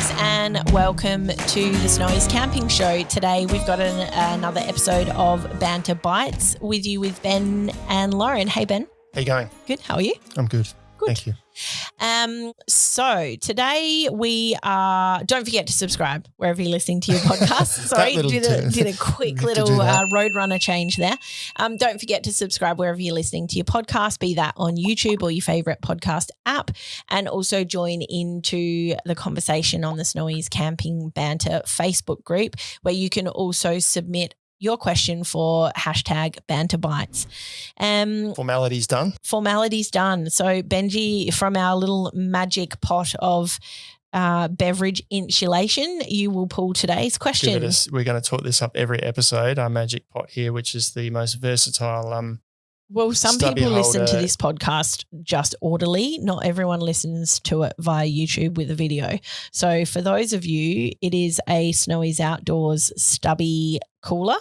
Thanks and welcome to the Snowy's Camping Show. Today we've got another episode of Banter Bites with you with Ben and Lauren. Hey, Ben. How you going? Good. How are you? I'm good. Good. Thank you. So today we are, don't forget to subscribe wherever you're listening to your podcast. Sorry, did a quick little Roadrunner change there. Don't forget to subscribe wherever you're listening to your podcast, be that on YouTube or your favorite podcast app, and also join into the conversation on the Snowy's Camping Banter Facebook group, where you can also submit your question for hashtag Banter Bites. Formalities done. Formalities done. So Benji, from our little magic pot of beverage insulation, you will pull today's question. We're going to talk this up every episode, our magic pot here, which is the most versatile well, some people listen to this podcast just audibly. Not everyone listens to it via YouTube with a video. So for those of you, it is a Snowy's Outdoors stubby cooler.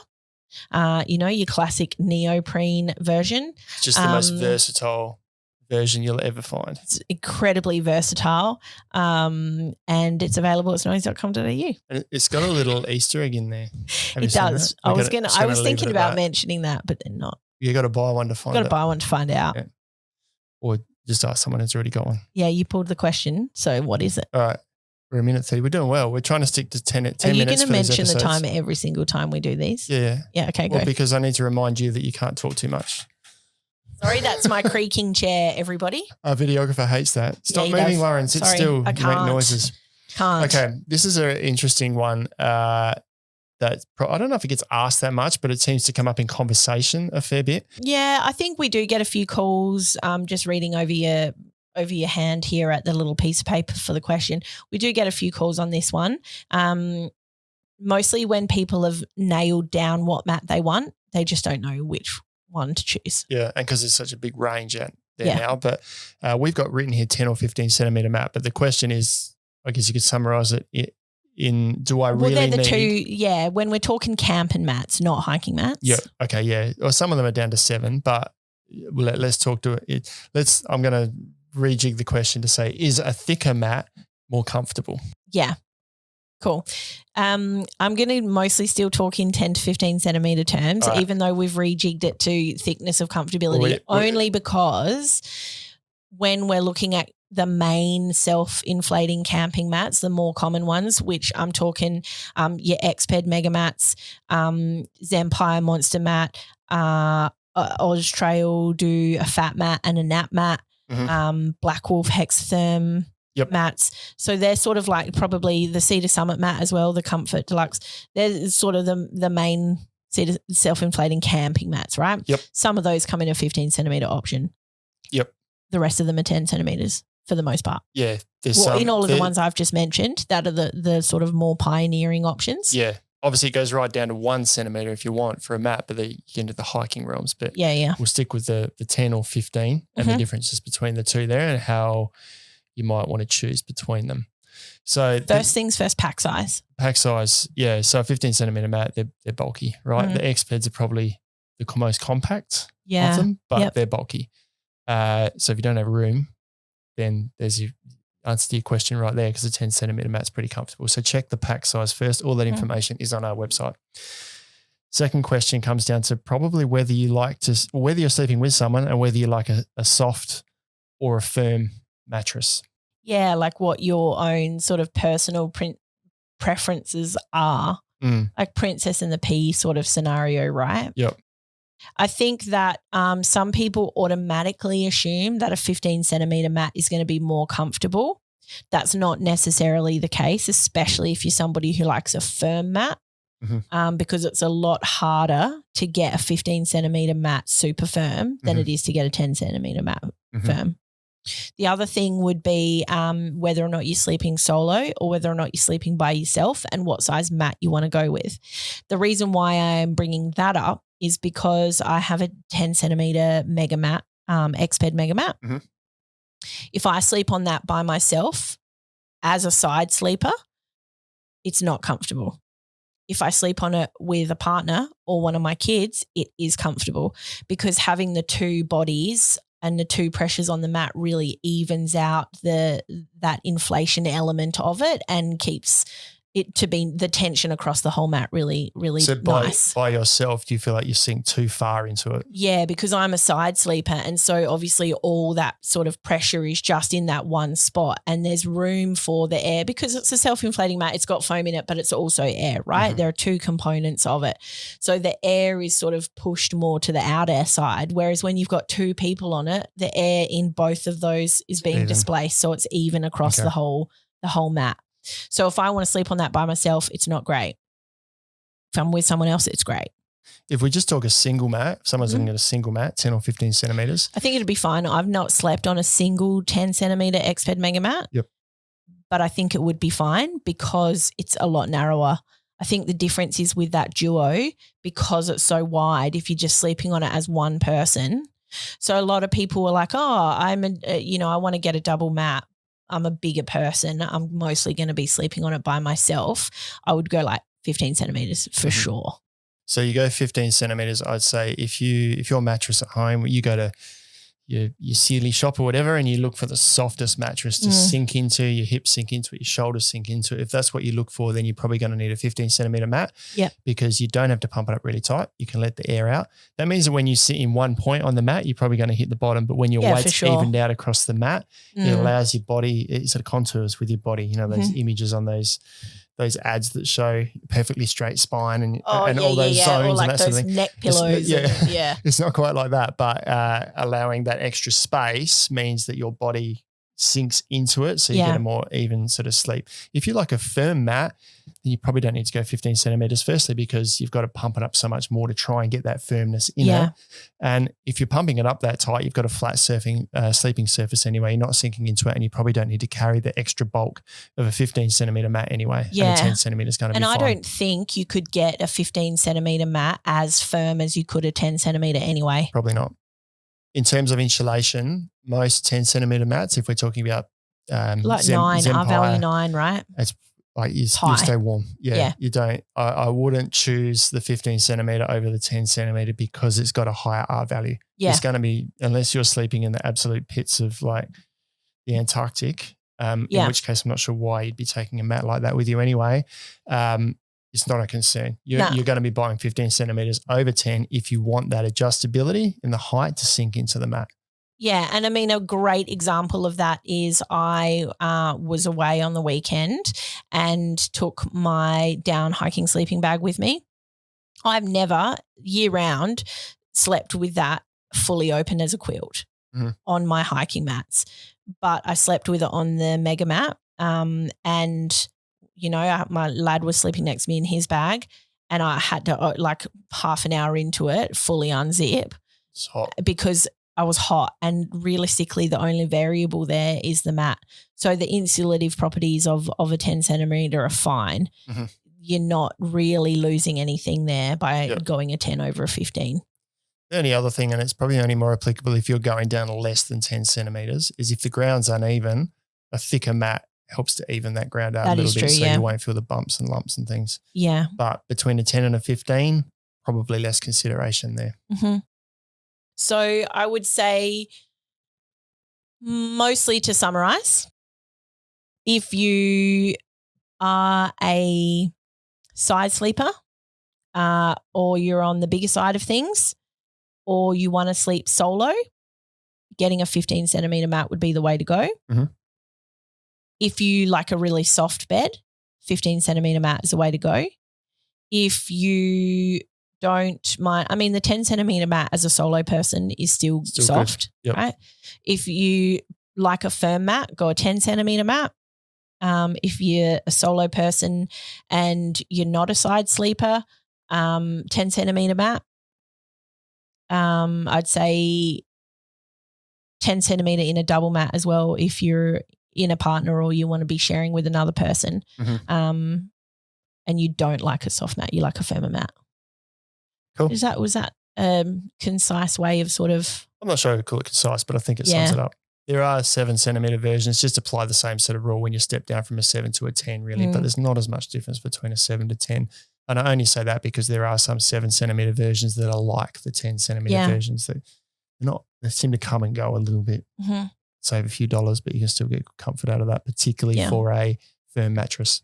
Your classic neoprene version. It's just the most versatile version you'll ever find. It's incredibly versatile, and it's available at snowies.com.au. And it's got a little Easter egg in there. It does. I was thinking about mentioning that, but then not. You got to buy one to find out. Got to buy one to find out. Yeah. Or just ask someone who's already got one. Yeah, you pulled the question. So what is it? All right. We're a minute 30. We're doing well. We're trying to stick to 10 minutes. Are you going to mention the time every single time we do these? Yeah. Yeah, okay, go. Well, because I need to remind you that you can't talk too much. Sorry, that's my creaking chair, everybody. Our videographer hates that. Stop moving, Lauren. Sit still. I can't. You make noises. Can't. Okay, this is an interesting one. I don't know if it gets asked that much, but it seems to come up in conversation a fair bit. Yeah, I think we do get a few calls. Just reading over your hand here at the little piece of paper for the question. We do get a few calls on this one. Mostly when people have nailed down what mat they want, they just don't know which one to choose. Yeah, and because there's such a big range out there now. But we've got written here 10 or 15 centimetre mat. But the question is, I guess you could summarise it in, do I really they're the need? two, when we're talking camping mats, not hiking mats. Yeah, okay, yeah. Or some of them are down to 7, but let's talk to it. I'm going to rejig the question to say, is a thicker mat more comfortable? Yeah. Cool. I'm going to mostly still talk in 10 to 15 centimetre terms, even though we've rejigged it to thickness of comfortability, only because when we're looking at the main self-inflating camping mats, the more common ones, which I'm talking your Exped Mega Mats, Zempire Monster Mat, Oz Trail do a fat mat and a nap mat, Black Wolf Hexatherm mats. So they're sort of like probably the Cedar Summit mat as well, the Comfort Deluxe. They're sort of the main self-inflating camping mats, right? Yep. Some of those come in a 15 centimetre option. Yep. The rest of them are 10 centimetres for the most part. Yeah. In all of the ones I've just mentioned, that are the sort of more pioneering options. Yeah. Obviously, it goes right down to 1 centimetre if you want for a mat, but then you get into the hiking realms. But we'll stick with the 10 or 15 and the differences between the two there and how you might want to choose between them. So first things first, pack size. Pack size, yeah. So a 15 centimetre mat, they're bulky, right? The Expeds are probably the most compact of them, but they're bulky. So if you don't have room, then there's your answer to your question right there, because the 10 centimetre mat's pretty comfortable. So check the pack size first. All that information is on our website. Second question comes down to probably whether you're sleeping with someone and whether you like a soft or a firm mattress. Yeah, like what your own sort of personal preferences are, like Princess and the Pea sort of scenario, right? Yep. I think that some people automatically assume that a 15 centimetre mat is going to be more comfortable. That's not necessarily the case, especially if you're somebody who likes a firm mat, because it's a lot harder to get a 15 centimetre mat super firm than it is to get a 10 centimetre mat firm. The other thing would be whether or not you're sleeping solo or whether or not you're sleeping by yourself and what size mat you want to go with. The reason why I am bringing that up is because I have a 10 centimetre mega mat, Exped mega mat. If I sleep on that by myself as a side sleeper, it's not comfortable. If I sleep on it with a partner or one of my kids, it is comfortable, because having the two bodies and the two pressures on the mat really evens out that inflation element of it and keeps it to be the tension across the whole mat really, really nice. So by yourself, do you feel like you sink too far into it? Yeah, because I'm a side sleeper, and so obviously all that sort of pressure is just in that one spot, and there's room for the air because it's a self-inflating mat. It's got foam in it, but it's also air, right? Mm-hmm. There are two components of it. So the air is sort of pushed more to the out air side, whereas when you've got two people on it, the air in both of those is being displaced, so it's even across the whole mat. So if I want to sleep on that by myself, it's not great. If I'm with someone else, it's great. If we just talk a single mat, if someone's looking at a single mat, 10 or 15 centimeters. I think it'd be fine. I've not slept on a single 10 centimeter Exped Mega Mat. Yep. But I think it would be fine because it's a lot narrower. I think the difference is with that duo, because it's so wide, if you're just sleeping on it as one person. So a lot of people are like, oh, I want to get a double mat. I'm a bigger person. I'm mostly going to be sleeping on it by myself. I would go like 15 centimeters for sure. So you go 15 centimeters. I'd say if your mattress at home, you go to your Sealy shop or whatever, and you look for the softest mattress to sink into, your hips sink into it, your shoulders sink into it. If that's what you look for, then you're probably going to need a 15 centimeter mat. Yeah. Because you don't have to pump it up really tight. You can let the air out. That means that when you sit in one point on the mat, you're probably going to hit the bottom. But when your weight's evened out across the mat, it allows your body, it sort of contours with your body. You know, those images on those ads that show perfectly straight spine and all those zones, or like and that sort of thing. Neck pillows. It's not quite like that, but allowing that extra space means that your body sinks into it, so you get a more even sort of sleep. If you like a firm mat, then you probably don't need to go 15 centimeters, firstly, because you've got to pump it up so much more to try and get that firmness in it. And if you're pumping it up that tight, you've got a flat sleeping surface anyway. You're not sinking into it, and you probably don't need to carry the extra bulk of a 15 centimeter mat anyway. Yeah. And a 10 centimeter is going to be fine. And I don't think you could get a 15 centimeter mat as firm as you could a 10 centimeter anyway. Probably not. In terms of insulation, most 10 centimeter mats, if we're talking about like 9, R-value 9, right? It's like you stay warm. Yeah. You don't. I wouldn't choose the 15 centimeter over the 10 centimeter because it's got a higher R value. Yeah. It's going to be, unless you're sleeping in the absolute pits of like the Antarctic, in which case I'm not sure why you'd be taking a mat like that with you anyway. It's not a concern. You're going to be buying 15 centimeters over 10 if you want that adjustability in the height to sink into the mat. Yeah. And I mean, a great example of that is I was away on the weekend and took my down hiking sleeping bag with me. I've never year round slept with that fully open as a quilt on my hiking mats, but I slept with it on the Mega Mat. And you know, my lad was sleeping next to me in his bag, and I had to like half an hour into it fully unzip because I was hot, and realistically the only variable there is the mat. So the insulative properties of a 10 centimeter are fine. Mm-hmm. You're not really losing anything there by going a 10 over a 15. The only other thing, and it's probably only more applicable if you're going down less than 10 centimeters, is if the ground's uneven, a thicker mat helps to even that ground out a little bit, so you won't feel the bumps and lumps and things. Yeah. But between a 10 and a 15, probably less consideration there. Mm-hmm. So I would say, mostly to summarize, if you are a side sleeper or you're on the bigger side of things, or you want to sleep solo, getting a 15 centimeter mat would be the way to go. Mm-hmm. If you like a really soft bed, 15 centimeter mat is the way to go. If you don't mind, I mean, the 10 centimeter mat as a solo person is still soft, right? If you like a firm mat, go a 10 centimeter mat. If you're a solo person and you're not a side sleeper, 10 centimeter mat. I'd say 10 centimeter in a double mat as well if you're in a partner or you want to be sharing with another person, and you don't like a soft mat, you like a firmer mat. Cool. Was that concise way of sort of? I'm not sure I would call it concise, but I think it sums it up. There are 7 centimeter versions. Just apply the same sort of rule when you step down from a 7 to a 10 really, but there's not as much difference between a 7 to 10. And I only say that because there are some 7 centimeter versions that are like the 10 centimeter versions that they seem to come and go a little bit. Mm-hmm. Save a few dollars, but you can still get comfort out of that, particularly for a firm mattress.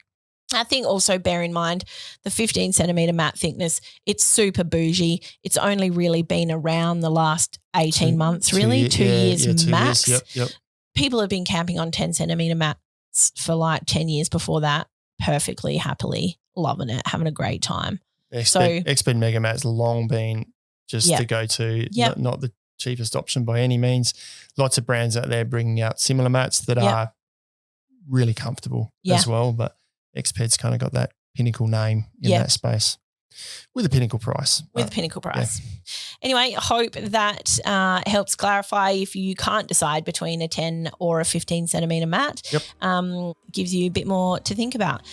I think also bear in mind the 15 centimetre mat thickness, it's super bougie. It's only really been around the last 18 months, really, 2 years max. 2 years. Yep. People have been camping on 10 centimetre mats for like 10 years before that, perfectly, happily, loving it, having a great time. Exped Mega Mat's long been just the go-to, not the cheapest option by any means. Lots of brands out there bringing out similar mats that are really comfortable as well, but Exped's kind of got that pinnacle name in that space with a pinnacle price. Anyway, I hope that helps clarify if you can't decide between a 10 or a 15 centimetre mat. Gives you a bit more to think about.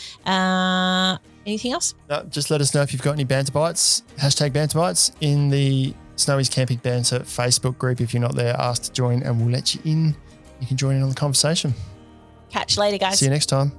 Anything else? No, just let us know if you've got any banter bites. #banter bites in the Snowy's Camping Banter Facebook group. If you're not there, ask to join and we'll let you in. You can join in on the conversation. Catch you later, guys. See you next time.